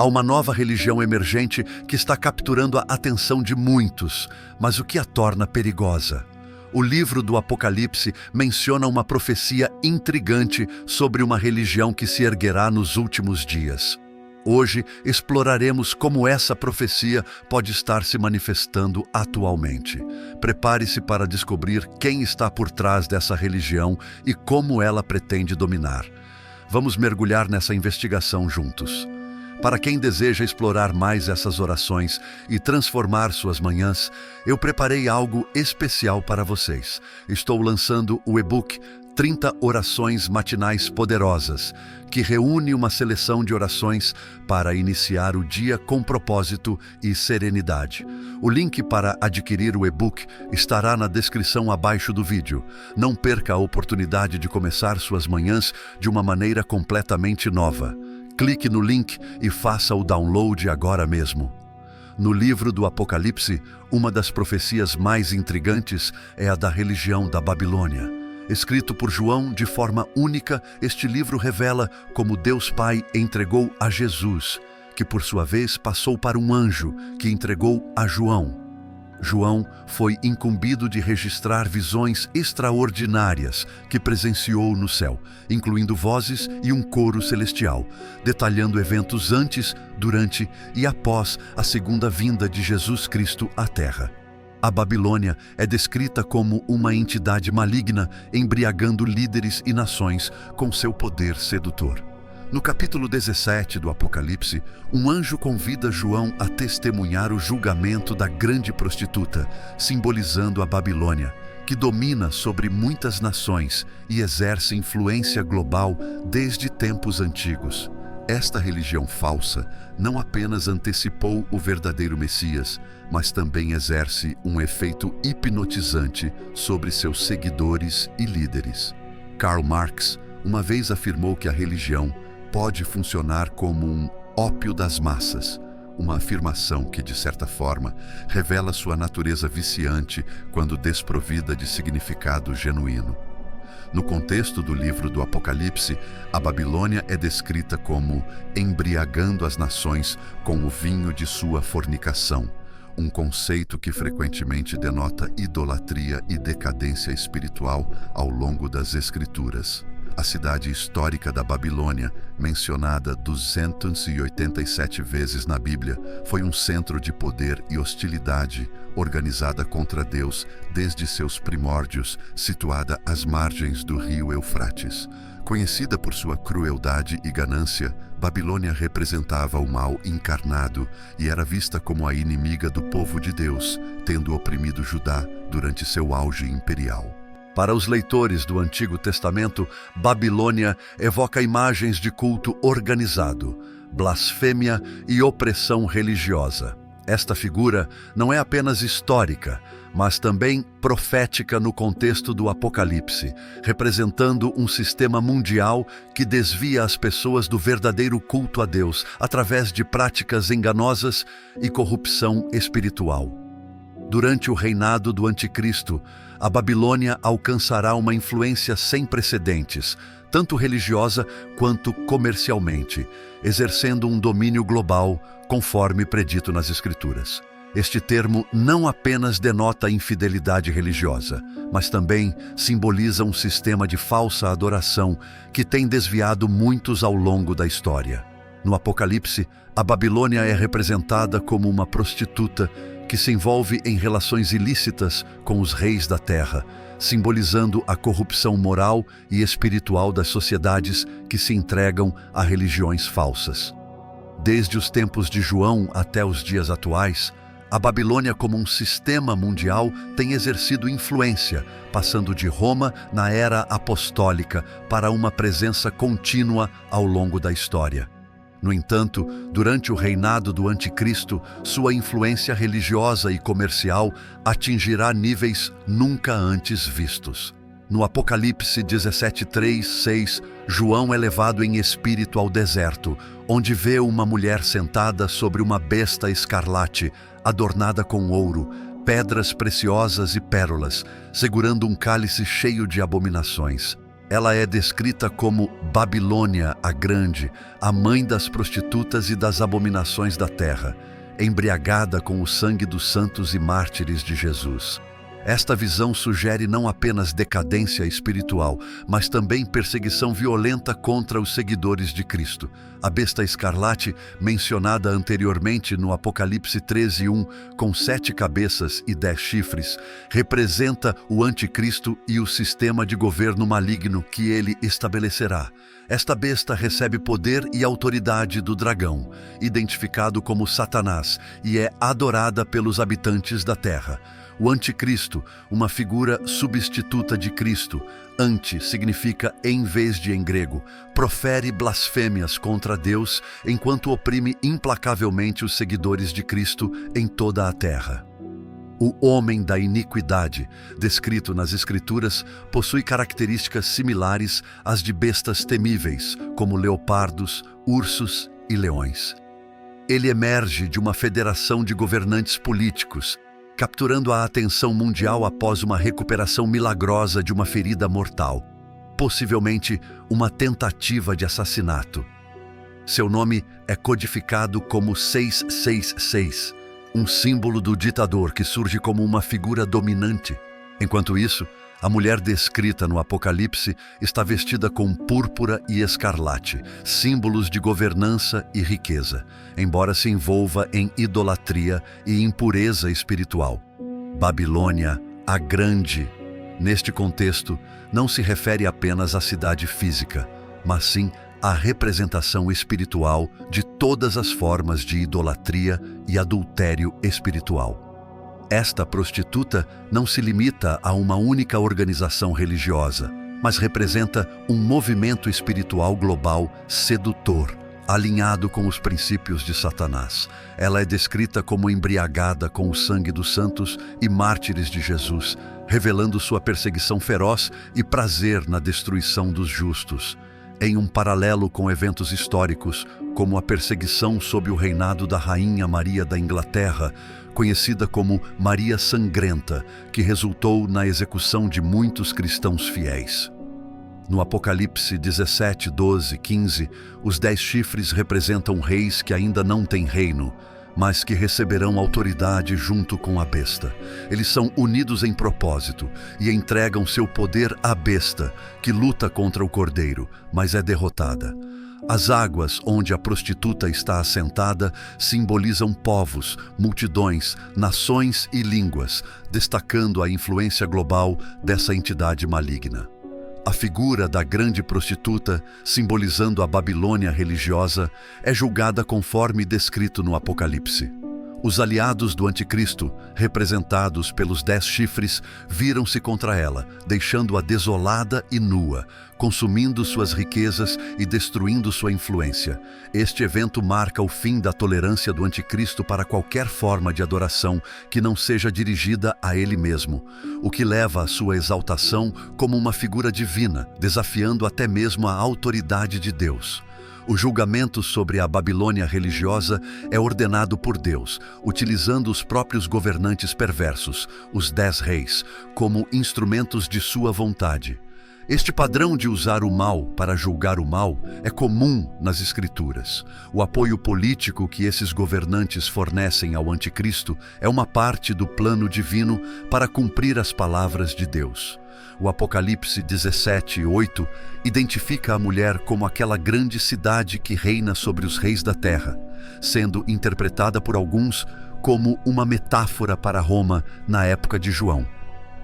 Há uma nova religião emergente que está capturando a atenção de muitos, mas o que a torna perigosa? O livro do Apocalipse menciona uma profecia intrigante sobre uma religião que se erguerá nos últimos dias. Hoje exploraremos como essa profecia pode estar se manifestando atualmente. Prepare-se para descobrir quem está por trás dessa religião e como ela pretende dominar. Vamos mergulhar nessa investigação juntos. Para quem deseja explorar mais essas orações e transformar suas manhãs, eu preparei algo especial para vocês. Estou lançando o e-book 30 Orações Matinais Poderosas, que reúne uma seleção de orações para iniciar o dia com propósito e serenidade. O link para adquirir o e-book estará na descrição abaixo do vídeo. Não perca a oportunidade de começar suas manhãs de uma maneira completamente nova. Clique no link e faça o download agora mesmo. No livro do Apocalipse, uma das profecias mais intrigantes é a da religião da Babilônia. Escrito por João de forma única, este livro revela como Deus Pai entregou a Jesus, que por sua vez passou para um anjo que entregou a João. João foi incumbido de registrar visões extraordinárias que presenciou no céu, incluindo vozes e um coro celestial, detalhando eventos antes, durante e após a segunda vinda de Jesus Cristo à Terra. A Babilônia é descrita como uma entidade maligna, embriagando líderes e nações com seu poder sedutor. No capítulo 17 do Apocalipse, um anjo convida João a testemunhar o julgamento da grande prostituta, simbolizando a Babilônia, que domina sobre muitas nações e exerce influência global desde tempos antigos. Esta religião falsa não apenas antecipou o verdadeiro Messias, mas também exerce um efeito hipnotizante sobre seus seguidores e líderes. Karl Marx uma vez afirmou que a religião pode funcionar como um ópio das massas, uma afirmação que, de certa forma, revela sua natureza viciante quando desprovida de significado genuíno. No contexto do livro do Apocalipse, a Babilônia é descrita como embriagando as nações com o vinho de sua fornicação, um conceito que frequentemente denota idolatria e decadência espiritual ao longo das Escrituras. A cidade histórica da Babilônia, mencionada 287 vezes na Bíblia, foi um centro de poder e hostilidade organizada contra Deus desde seus primórdios, situada às margens do rio Eufrates. Conhecida por sua crueldade e ganância, Babilônia representava o mal encarnado e era vista como a inimiga do povo de Deus, tendo oprimido Judá durante seu auge imperial. Para os leitores do Antigo Testamento, Babilônia evoca imagens de culto organizado, blasfêmia e opressão religiosa. Esta figura não é apenas histórica, mas também profética no contexto do Apocalipse, representando um sistema mundial que desvia as pessoas do verdadeiro culto a Deus através de práticas enganosas e corrupção espiritual. Durante o reinado do Anticristo, a Babilônia alcançará uma influência sem precedentes, tanto religiosa quanto comercialmente, exercendo um domínio global, conforme predito nas Escrituras. Este termo não apenas denota infidelidade religiosa, mas também simboliza um sistema de falsa adoração que tem desviado muitos ao longo da história. No Apocalipse, a Babilônia é representada como uma prostituta que se envolve em relações ilícitas com os reis da terra, simbolizando a corrupção moral e espiritual das sociedades que se entregam a religiões falsas. Desde os tempos de João até os dias atuais, a Babilônia como um sistema mundial tem exercido influência, passando de Roma na era apostólica para uma presença contínua ao longo da história. No entanto, durante o reinado do Anticristo, sua influência religiosa e comercial atingirá níveis nunca antes vistos. No Apocalipse 17:3-6, João é levado em espírito ao deserto, onde vê uma mulher sentada sobre uma besta escarlate, adornada com ouro, pedras preciosas e pérolas, segurando um cálice cheio de abominações. Ela é descrita como Babilônia a Grande, a mãe das prostitutas e das abominações da terra, embriagada com o sangue dos santos e mártires de Jesus. Esta visão sugere não apenas decadência espiritual, mas também perseguição violenta contra os seguidores de Cristo. A besta escarlate, mencionada anteriormente no Apocalipse 13:1, com 7 cabeças e 10 chifres, representa o anticristo e o sistema de governo maligno que ele estabelecerá. Esta besta recebe poder e autoridade do dragão, identificado como Satanás, e é adorada pelos habitantes da terra. O anticristo, uma figura substituta de Cristo, anti significa em vez de em grego, profere blasfêmias contra Deus enquanto oprime implacavelmente os seguidores de Cristo em toda a terra. O homem da iniquidade, descrito nas Escrituras, possui características similares às de bestas temíveis, como leopardos, ursos e leões. Ele emerge de uma federação de governantes políticos, capturando a atenção mundial após uma recuperação milagrosa de uma ferida mortal, possivelmente uma tentativa de assassinato. Seu nome é codificado como 666, um símbolo do ditador que surge como uma figura dominante. Enquanto isso, a mulher descrita no Apocalipse está vestida com púrpura e escarlate, símbolos de governança e riqueza, embora se envolva em idolatria e impureza espiritual. Babilônia, a Grande, neste contexto, não se refere apenas à cidade física, mas sim à representação espiritual de todas as formas de idolatria e adultério espiritual. Esta prostituta não se limita a uma única organização religiosa, mas representa um movimento espiritual global sedutor, alinhado com os princípios de Satanás. Ela é descrita como embriagada com o sangue dos santos e mártires de Jesus, revelando sua perseguição feroz e prazer na destruição dos justos. Em um paralelo com eventos históricos, como a perseguição sob o reinado da Rainha Maria da Inglaterra, conhecida como Maria Sangrenta, que resultou na execução de muitos cristãos fiéis. No Apocalipse 17, 12, 15, os 10 chifres representam reis que ainda não têm reino, mas que receberão autoridade junto com a besta. Eles são unidos em propósito e entregam seu poder à besta, que luta contra o cordeiro, mas é derrotada. As águas onde a prostituta está assentada simbolizam povos, multidões, nações e línguas, destacando a influência global dessa entidade maligna. A figura da grande prostituta, simbolizando a Babilônia religiosa, é julgada conforme descrito no Apocalipse. Os aliados do anticristo, representados pelos 10 chifres, viram-se contra ela, deixando-a desolada e nua, consumindo suas riquezas e destruindo sua influência. Este evento marca o fim da tolerância do anticristo para qualquer forma de adoração que não seja dirigida a ele mesmo, o que leva à sua exaltação como uma figura divina, desafiando até mesmo a autoridade de Deus. O julgamento sobre a Babilônia religiosa é ordenado por Deus, utilizando os próprios governantes perversos, os 10 reis, como instrumentos de sua vontade. Este padrão de usar o mal para julgar o mal é comum nas Escrituras. O apoio político que esses governantes fornecem ao anticristo é uma parte do plano divino para cumprir as palavras de Deus. O Apocalipse 17, 8 identifica a mulher como aquela grande cidade que reina sobre os reis da terra, sendo interpretada por alguns como uma metáfora para Roma na época de João.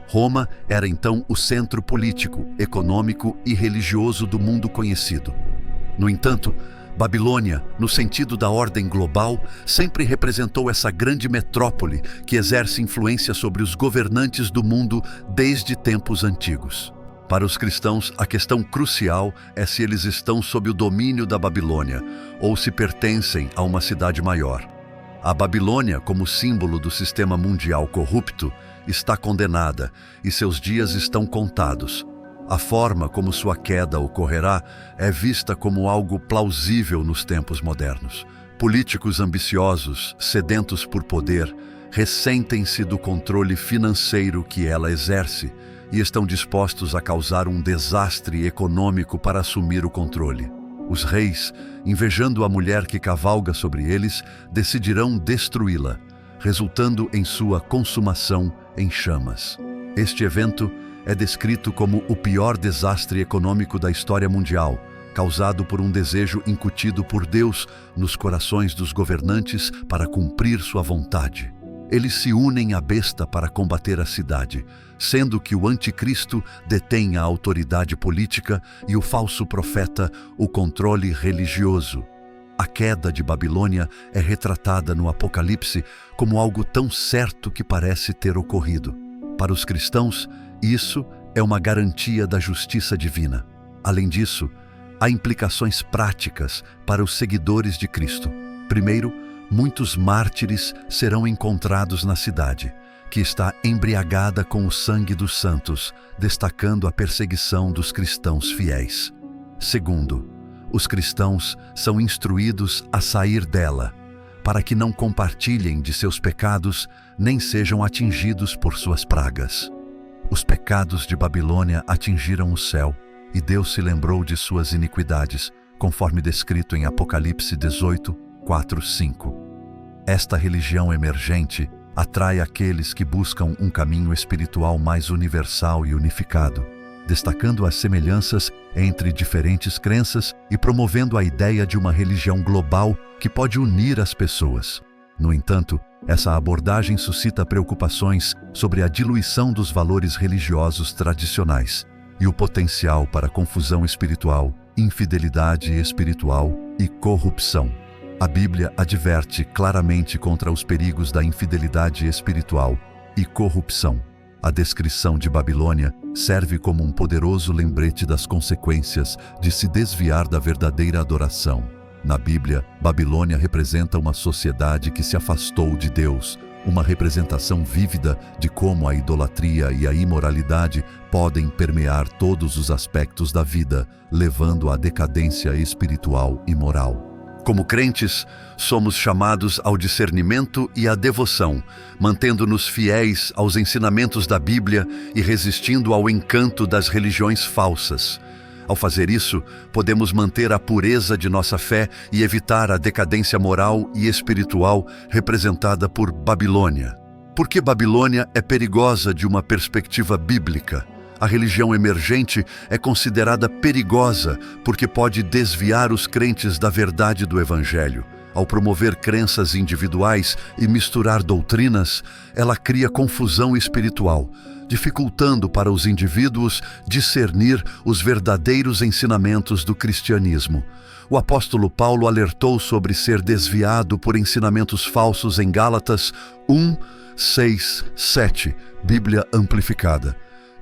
Roma era então o centro político, econômico e religioso do mundo conhecido. No entanto, Babilônia, no sentido da ordem global, sempre representou essa grande metrópole que exerce influência sobre os governantes do mundo desde tempos antigos. Para os cristãos, a questão crucial é se eles estão sob o domínio da Babilônia ou se pertencem a uma cidade maior. A Babilônia, como símbolo do sistema mundial corrupto, está condenada e seus dias estão contados. A forma como sua queda ocorrerá é vista como algo plausível nos tempos modernos. Políticos ambiciosos, sedentos por poder, ressentem-se do controle financeiro que ela exerce, e estão dispostos a causar um desastre econômico para assumir o controle. Os reis, invejando a mulher que cavalga sobre eles, decidirão destruí-la, resultando em sua consumação em chamas. Este evento é descrito como o pior desastre econômico da história mundial, causado por um desejo incutido por Deus nos corações dos governantes para cumprir sua vontade. Eles se unem à besta para combater a cidade, sendo que o anticristo detém a autoridade política e o falso profeta o controle religioso. A queda de Babilônia é retratada no Apocalipse como algo tão certo que parece ter ocorrido. Para os cristãos, isso é uma garantia da justiça divina. Além disso, há implicações práticas para os seguidores de Cristo. Primeiro, muitos mártires serão encontrados na cidade, que está embriagada com o sangue dos santos, destacando a perseguição dos cristãos fiéis. Segundo, os cristãos são instruídos a sair dela, para que não compartilhem de seus pecados, nem sejam atingidos por suas pragas. Os pecados de Babilônia atingiram o céu, e Deus se lembrou de suas iniquidades, conforme descrito em Apocalipse 18, 4, 5. Esta religião emergente atrai aqueles que buscam um caminho espiritual mais universal e unificado, destacando as semelhanças entre diferentes crenças e promovendo a ideia de uma religião global que pode unir as pessoas. No entanto, essa abordagem suscita preocupações sobre a diluição dos valores religiosos tradicionais e o potencial para confusão espiritual, infidelidade espiritual e corrupção. A Bíblia adverte claramente contra os perigos da infidelidade espiritual e corrupção. A descrição de Babilônia serve como um poderoso lembrete das consequências de se desviar da verdadeira adoração. Na Bíblia, Babilônia representa uma sociedade que se afastou de Deus, uma representação vívida de como a idolatria e a imoralidade podem permear todos os aspectos da vida, levando à decadência espiritual e moral. Como crentes, somos chamados ao discernimento e à devoção, mantendo-nos fiéis aos ensinamentos da Bíblia e resistindo ao encanto das religiões falsas. Ao fazer isso, podemos manter a pureza de nossa fé e evitar a decadência moral e espiritual representada por Babilônia. Por que Babilônia é perigosa de uma perspectiva bíblica? A religião emergente é considerada perigosa porque pode desviar os crentes da verdade do Evangelho. Ao promover crenças individuais e misturar doutrinas, ela cria confusão espiritual, dificultando para os indivíduos discernir os verdadeiros ensinamentos do cristianismo. O apóstolo Paulo alertou sobre ser desviado por ensinamentos falsos em Gálatas 1, 6, 7, Bíblia Amplificada.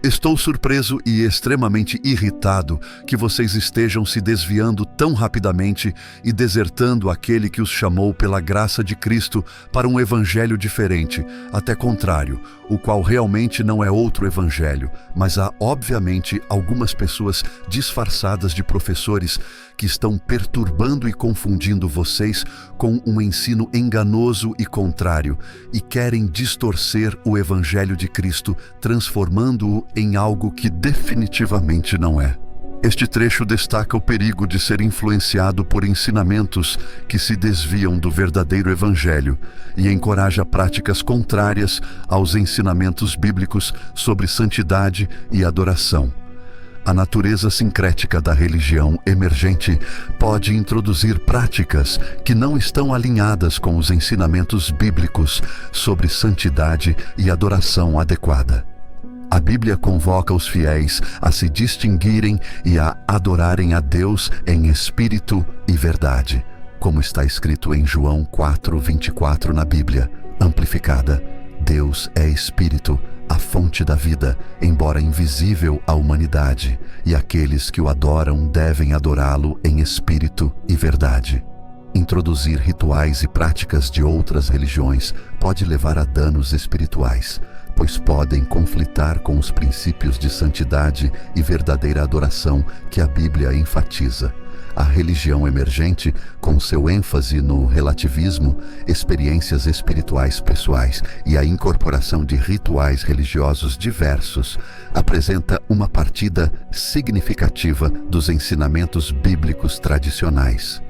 Estou surpreso e extremamente irritado que vocês estejam se desviando tão rapidamente e desertando aquele que os chamou pela graça de Cristo para um evangelho diferente, até contrário, o qual realmente não é outro evangelho, mas há, obviamente, algumas pessoas disfarçadas de professores que estão perturbando e confundindo vocês com um ensino enganoso e contrário e querem distorcer o evangelho de Cristo, transformando-o em algo que definitivamente não é. Este trecho destaca o perigo de ser influenciado por ensinamentos que se desviam do verdadeiro evangelho e encoraja práticas contrárias aos ensinamentos bíblicos sobre santidade e adoração. A natureza sincrética da religião emergente pode introduzir práticas que não estão alinhadas com os ensinamentos bíblicos sobre santidade e adoração adequada. A Bíblia convoca os fiéis a se distinguirem e a adorarem a Deus em espírito e verdade, como está escrito em João 4:24 na Bíblia Amplificada. Deus é espírito, a fonte da vida, embora invisível à humanidade, e aqueles que o adoram devem adorá-lo em espírito e verdade. Introduzir rituais e práticas de outras religiões pode levar a danos espirituais, pois podem conflitar com os princípios de santidade e verdadeira adoração que a Bíblia enfatiza. A religião emergente, com seu ênfase no relativismo, experiências espirituais pessoais e a incorporação de rituais religiosos diversos, apresenta uma partida significativa dos ensinamentos bíblicos tradicionais.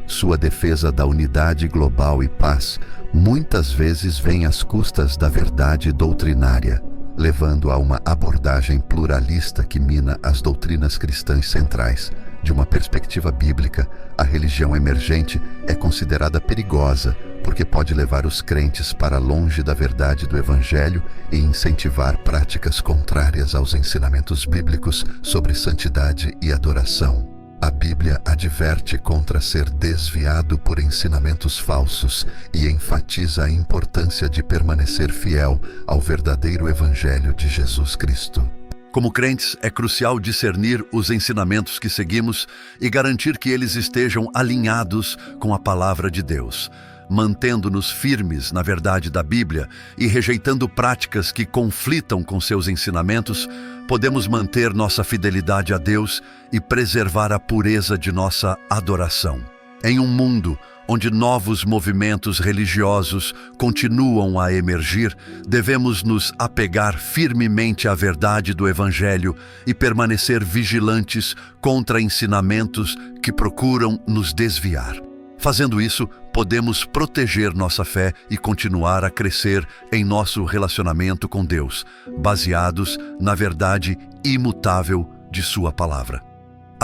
Sua defesa da unidade global e paz muitas vezes vem às custas da verdade doutrinária, levando a uma abordagem pluralista que mina as doutrinas cristãs centrais. De uma perspectiva bíblica, a religião emergente é considerada perigosa porque pode levar os crentes para longe da verdade do Evangelho e incentivar práticas contrárias aos ensinamentos bíblicos sobre santidade e adoração. A Bíblia adverte contra ser desviado por ensinamentos falsos e enfatiza a importância de permanecer fiel ao verdadeiro Evangelho de Jesus Cristo. Como crentes, é crucial discernir os ensinamentos que seguimos e garantir que eles estejam alinhados com a palavra de Deus, mantendo-nos firmes na verdade da Bíblia e rejeitando práticas que conflitam com seus ensinamentos. Podemos manter nossa fidelidade a Deus e preservar a pureza de nossa adoração. Em um mundo onde novos movimentos religiosos continuam a emergir, devemos nos apegar firmemente à verdade do Evangelho e permanecer vigilantes contra ensinamentos que procuram nos desviar. Fazendo isso, podemos proteger nossa fé e continuar a crescer em nosso relacionamento com Deus, baseados na verdade imutável de Sua palavra.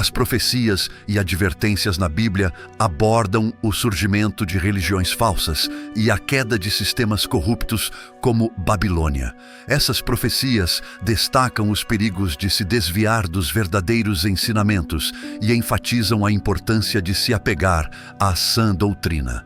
As profecias e advertências na Bíblia abordam o surgimento de religiões falsas e a queda de sistemas corruptos como Babilônia. Essas profecias destacam os perigos de se desviar dos verdadeiros ensinamentos e enfatizam a importância de se apegar à sã doutrina.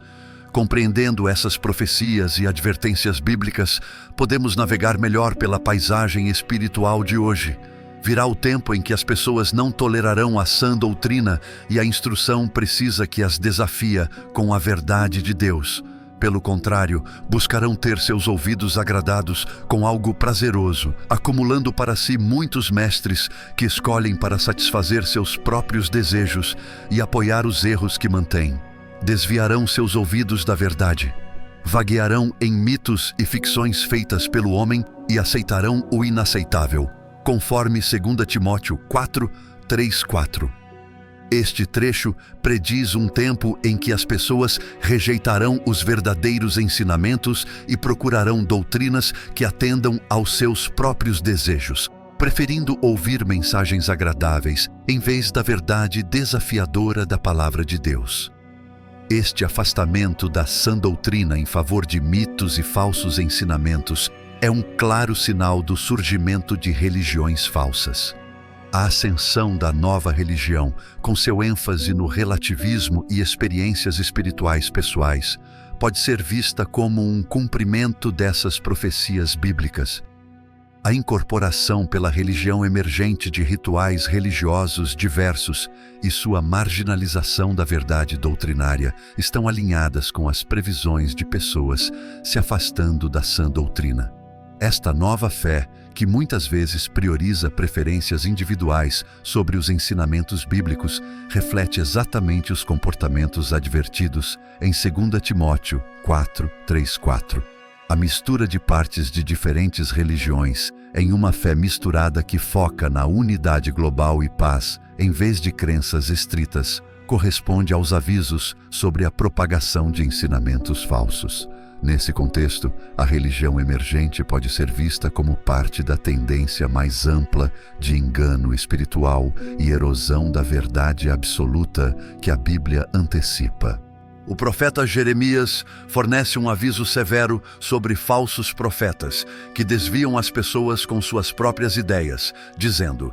Compreendendo essas profecias e advertências bíblicas, podemos navegar melhor pela paisagem espiritual de hoje. Virá o tempo em que as pessoas não tolerarão a sã doutrina e a instrução precisa que as desafia com a verdade de Deus. Pelo contrário, buscarão ter seus ouvidos agradados com algo prazeroso, acumulando para si muitos mestres que escolhem para satisfazer seus próprios desejos e apoiar os erros que mantêm. Desviarão seus ouvidos da verdade. Vaguearão em mitos e ficções feitas pelo homem e aceitarão o inaceitável, conforme 2 Timóteo 4, 3, 4. Este trecho prediz um tempo em que as pessoas rejeitarão os verdadeiros ensinamentos e procurarão doutrinas que atendam aos seus próprios desejos, preferindo ouvir mensagens agradáveis em vez da verdade desafiadora da palavra de Deus. Este afastamento da sã doutrina em favor de mitos e falsos ensinamentos é um claro sinal do surgimento de religiões falsas. A ascensão da nova religião, com seu ênfase no relativismo e experiências espirituais pessoais, pode ser vista como um cumprimento dessas profecias bíblicas. A incorporação pela religião emergente de rituais religiosos diversos e sua marginalização da verdade doutrinária estão alinhadas com as previsões de pessoas se afastando da sã doutrina. Esta nova fé, que muitas vezes prioriza preferências individuais sobre os ensinamentos bíblicos, reflete exatamente os comportamentos advertidos em 2 Timóteo 4, 3, 4. A mistura de partes de diferentes religiões em uma fé misturada que foca na unidade global e paz, em vez de crenças estritas, corresponde aos avisos sobre a propagação de ensinamentos falsos. Nesse contexto, a religião emergente pode ser vista como parte da tendência mais ampla de engano espiritual e erosão da verdade absoluta que a Bíblia antecipa. O profeta Jeremias fornece um aviso severo sobre falsos profetas que desviam as pessoas com suas próprias ideias, dizendo: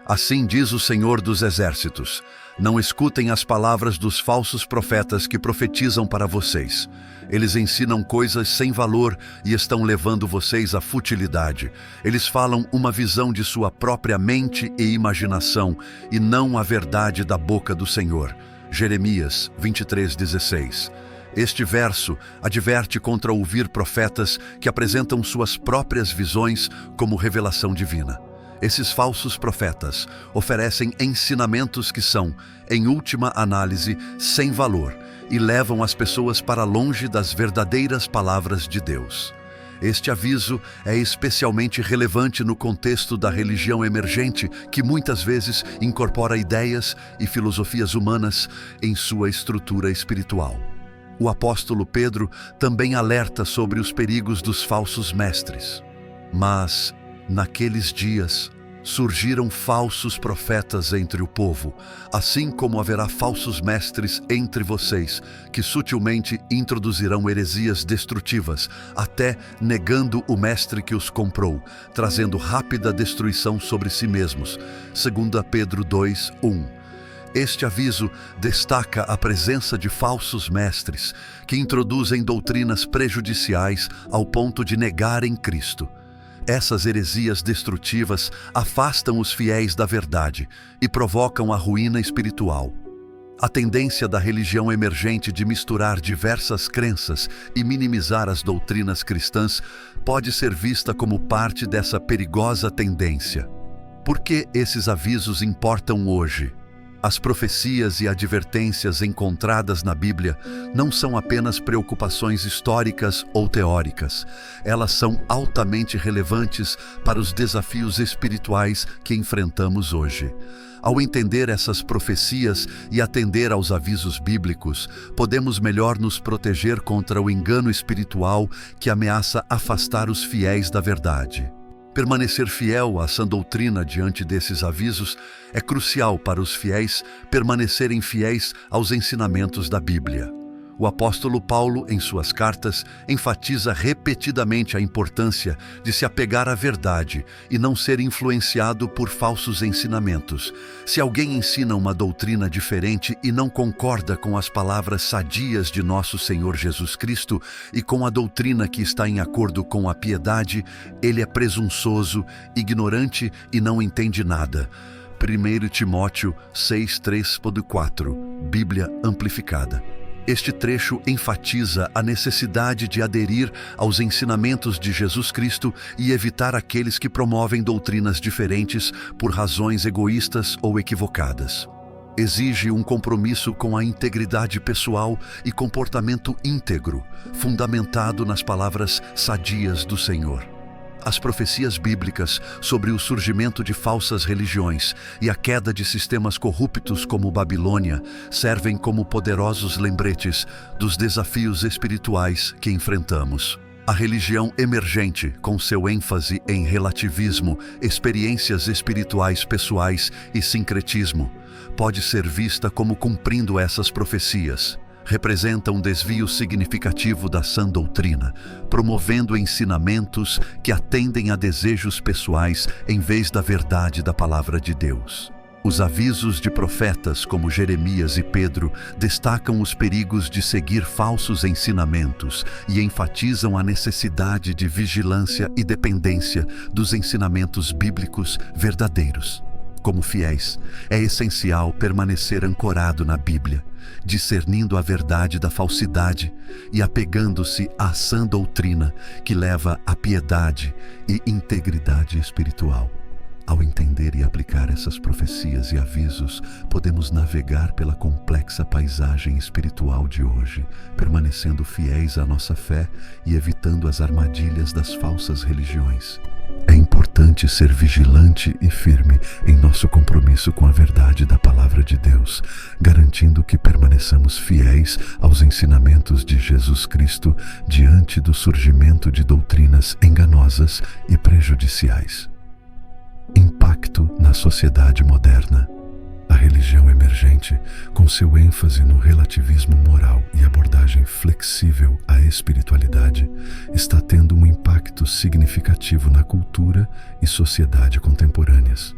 Assim diz o Senhor dos Exércitos, não escutem as palavras dos falsos profetas que profetizam para vocês. Eles ensinam coisas sem valor e estão levando vocês à futilidade. Eles falam uma visão de sua própria mente e imaginação e não a verdade da boca do Senhor. Jeremias 23:16. Este verso adverte contra ouvir profetas que apresentam suas próprias visões como revelação divina. Esses falsos profetas oferecem ensinamentos que são, em última análise, sem valor e levam as pessoas para longe das verdadeiras palavras de Deus. Este aviso é especialmente relevante no contexto da religião emergente, que muitas vezes incorpora ideias e filosofias humanas em sua estrutura espiritual. O apóstolo Pedro também alerta sobre os perigos dos falsos mestres. Mas, naqueles dias, surgiram falsos profetas entre o povo, assim como haverá falsos mestres entre vocês, que sutilmente introduzirão heresias destrutivas, até negando o mestre que os comprou, trazendo rápida destruição sobre si mesmos. 2 Pedro 2:1. Este aviso destaca a presença de falsos mestres, que introduzem doutrinas prejudiciais ao ponto de negarem Cristo. Essas heresias destrutivas afastam os fiéis da verdade e provocam a ruína espiritual. A tendência da religião emergente de misturar diversas crenças e minimizar as doutrinas cristãs pode ser vista como parte dessa perigosa tendência. Por que esses avisos importam hoje? As profecias e advertências encontradas na Bíblia não são apenas preocupações históricas ou teóricas. Elas são altamente relevantes para os desafios espirituais que enfrentamos hoje. Ao entender essas profecias e atender aos avisos bíblicos, podemos melhor nos proteger contra o engano espiritual que ameaça afastar os fiéis da verdade. Permanecer fiel à sã doutrina diante desses avisos é crucial para os fiéis permanecerem fiéis aos ensinamentos da Bíblia. O apóstolo Paulo, em suas cartas, enfatiza repetidamente a importância de se apegar à verdade e não ser influenciado por falsos ensinamentos. Se alguém ensina uma doutrina diferente e não concorda com as palavras sadias de nosso Senhor Jesus Cristo e com a doutrina que está em acordo com a piedade, ele é presunçoso, ignorante e não entende nada. 1 Timóteo 6:3-4, Bíblia Amplificada. Este trecho enfatiza a necessidade de aderir aos ensinamentos de Jesus Cristo e evitar aqueles que promovem doutrinas diferentes por razões egoístas ou equivocadas. Exige um compromisso com a integridade pessoal e comportamento íntegro, fundamentado nas palavras sadias do Senhor. As profecias bíblicas sobre o surgimento de falsas religiões e a queda de sistemas corruptos como Babilônia servem como poderosos lembretes dos desafios espirituais que enfrentamos. A religião emergente, com seu ênfase em relativismo, experiências espirituais pessoais e sincretismo, pode ser vista como cumprindo essas profecias. Representa um desvio significativo da sã doutrina, promovendo ensinamentos que atendem a desejos pessoais em vez da verdade da palavra de Deus. Os avisos de profetas como Jeremias e Pedro destacam os perigos de seguir falsos ensinamentos e enfatizam a necessidade de vigilância e dependência dos ensinamentos bíblicos verdadeiros. Como fiéis, é essencial permanecer ancorado na Bíblia, discernindo a verdade da falsidade e apegando-se à sã doutrina que leva à piedade e integridade espiritual. Ao entender e aplicar essas profecias e avisos, podemos navegar pela complexa paisagem espiritual de hoje, permanecendo fiéis à nossa fé e evitando as armadilhas das falsas religiões. É importante ser vigilante e firme em nosso compromisso com a verdade da Palavra de Deus, garantindo que permaneçamos fiéis aos ensinamentos de Jesus Cristo diante do surgimento de doutrinas enganosas e prejudiciais. Impacto na sociedade moderna. A religião emergente, com seu ênfase no relativismo moral e abordagem flexível à espiritualidade, está tendo um impacto significativo na cultura e sociedade contemporâneas.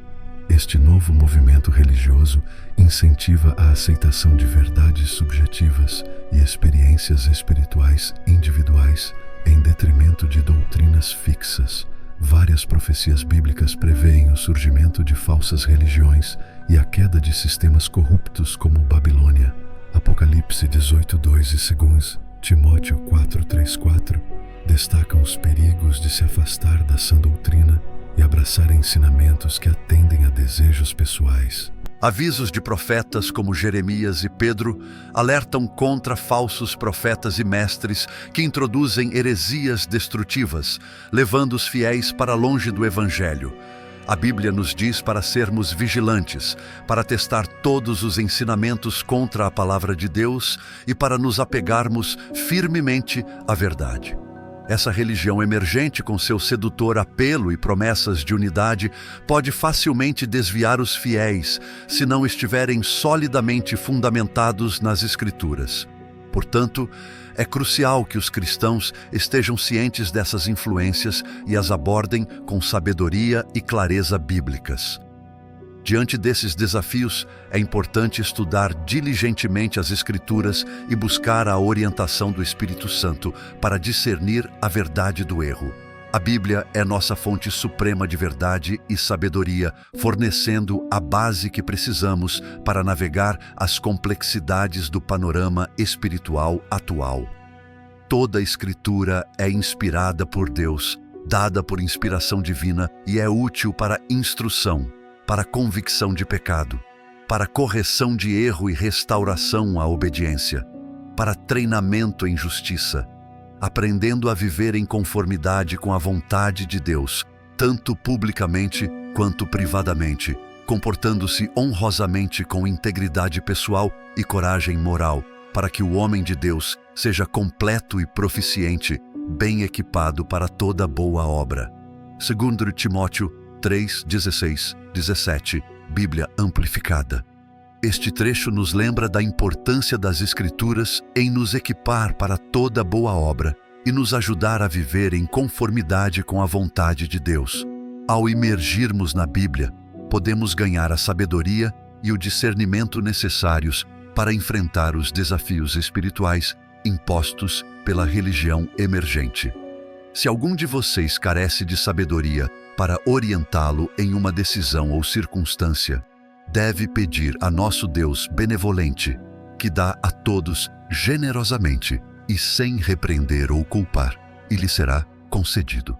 Este novo movimento religioso incentiva a aceitação de verdades subjetivas e experiências espirituais individuais em detrimento de doutrinas fixas. Várias profecias bíblicas preveem o surgimento de falsas religiões e a queda de sistemas corruptos como Babilônia. Apocalipse 18:2 e 2 Timóteo 4:3-4 destacam os perigos de se afastar da sã doutrina e abraçar ensinamentos que atendem a desejos pessoais. Avisos de profetas como Jeremias e Pedro alertam contra falsos profetas e mestres que introduzem heresias destrutivas, levando os fiéis para longe do Evangelho. A Bíblia nos diz para sermos vigilantes, para testar todos os ensinamentos contra a palavra de Deus e para nos apegarmos firmemente à verdade. Essa religião emergente, com seu sedutor apelo e promessas de unidade, pode facilmente desviar os fiéis se não estiverem solidamente fundamentados nas Escrituras. Portanto, é crucial que os cristãos estejam cientes dessas influências e as abordem com sabedoria e clareza bíblicas. Diante desses desafios, é importante estudar diligentemente as Escrituras e buscar a orientação do Espírito Santo para discernir a verdade do erro. A Bíblia é nossa fonte suprema de verdade e sabedoria, fornecendo a base que precisamos para navegar as complexidades do panorama espiritual atual. Toda a Escritura é inspirada por Deus, dada por inspiração divina e é útil para instrução, para convicção de pecado, para correção de erro e restauração à obediência, para treinamento em justiça, aprendendo a viver em conformidade com a vontade de Deus, tanto publicamente quanto privadamente, comportando-se honrosamente com integridade pessoal e coragem moral, para que o homem de Deus seja completo e proficiente, bem equipado para toda boa obra. 2 Timóteo 3, 16, 17, Bíblia Amplificada. Este trecho nos lembra da importância das Escrituras em nos equipar para toda boa obra e nos ajudar a viver em conformidade com a vontade de Deus. Ao imergirmos na Bíblia, podemos ganhar a sabedoria e o discernimento necessários para enfrentar os desafios espirituais impostos pela religião emergente. Se algum de vocês carece de sabedoria para orientá-lo em uma decisão ou circunstância, deve pedir a nosso Deus benevolente, que dá a todos generosamente e sem repreender ou culpar, e lhe será concedido.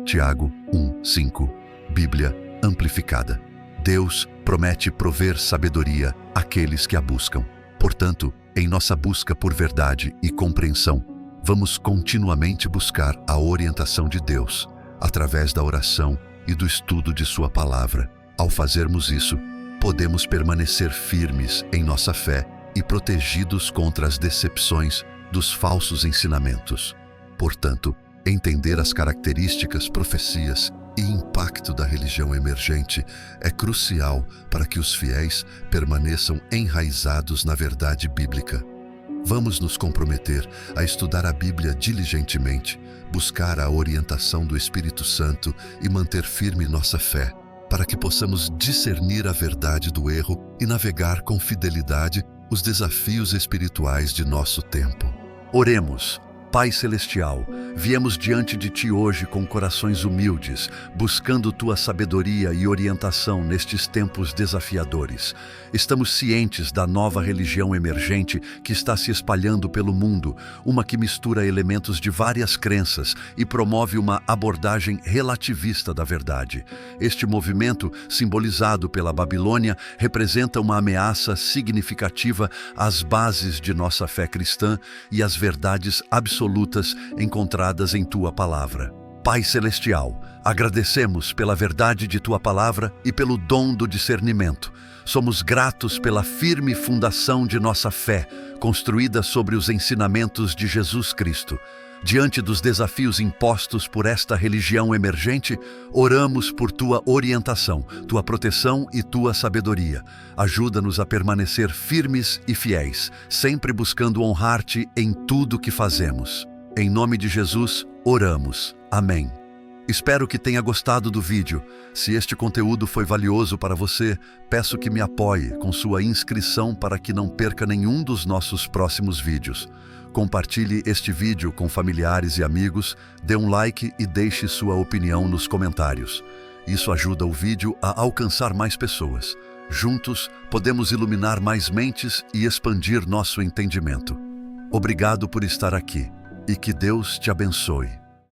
Tiago 1:5, Bíblia Amplificada. Deus promete prover sabedoria àqueles que a buscam. Portanto, em nossa busca por verdade e compreensão, vamos continuamente buscar a orientação de Deus, através da oração e do estudo de Sua Palavra. Ao fazermos isso, podemos permanecer firmes em nossa fé e protegidos contra as decepções dos falsos ensinamentos. Portanto, entender as características, profecias e impacto da religião emergente é crucial para que os fiéis permaneçam enraizados na verdade bíblica. Vamos nos comprometer a estudar a Bíblia diligentemente, buscar a orientação do Espírito Santo e manter firme nossa fé, para que possamos discernir a verdade do erro e navegar com fidelidade os desafios espirituais de nosso tempo. Oremos. Pai Celestial, viemos diante de Ti hoje com corações humildes, buscando Tua sabedoria e orientação nestes tempos desafiadores. Estamos cientes da nova religião emergente que está se espalhando pelo mundo, uma que mistura elementos de várias crenças e promove uma abordagem relativista da verdade. Este movimento, simbolizado pela Babilônia, representa uma ameaça significativa às bases de nossa fé cristã e às verdades absolutas encontradas em Tua Palavra. Pai Celestial, agradecemos pela verdade de Tua Palavra e pelo dom do discernimento. Somos gratos pela firme fundação de nossa fé, construída sobre os ensinamentos de Jesus Cristo. Diante dos desafios impostos por esta religião emergente, oramos por Tua orientação, Tua proteção e Tua sabedoria. Ajuda-nos a permanecer firmes e fiéis, sempre buscando honrar-Te em tudo que fazemos. Em nome de Jesus, oramos. Amém. Espero que tenha gostado do vídeo. Se este conteúdo foi valioso para você, peço que me apoie com sua inscrição para que não perca nenhum dos nossos próximos vídeos. Compartilhe este vídeo com familiares e amigos, dê um like e deixe sua opinião nos comentários. Isso ajuda o vídeo a alcançar mais pessoas. Juntos, podemos iluminar mais mentes e expandir nosso entendimento. Obrigado por estar aqui e que Deus te abençoe.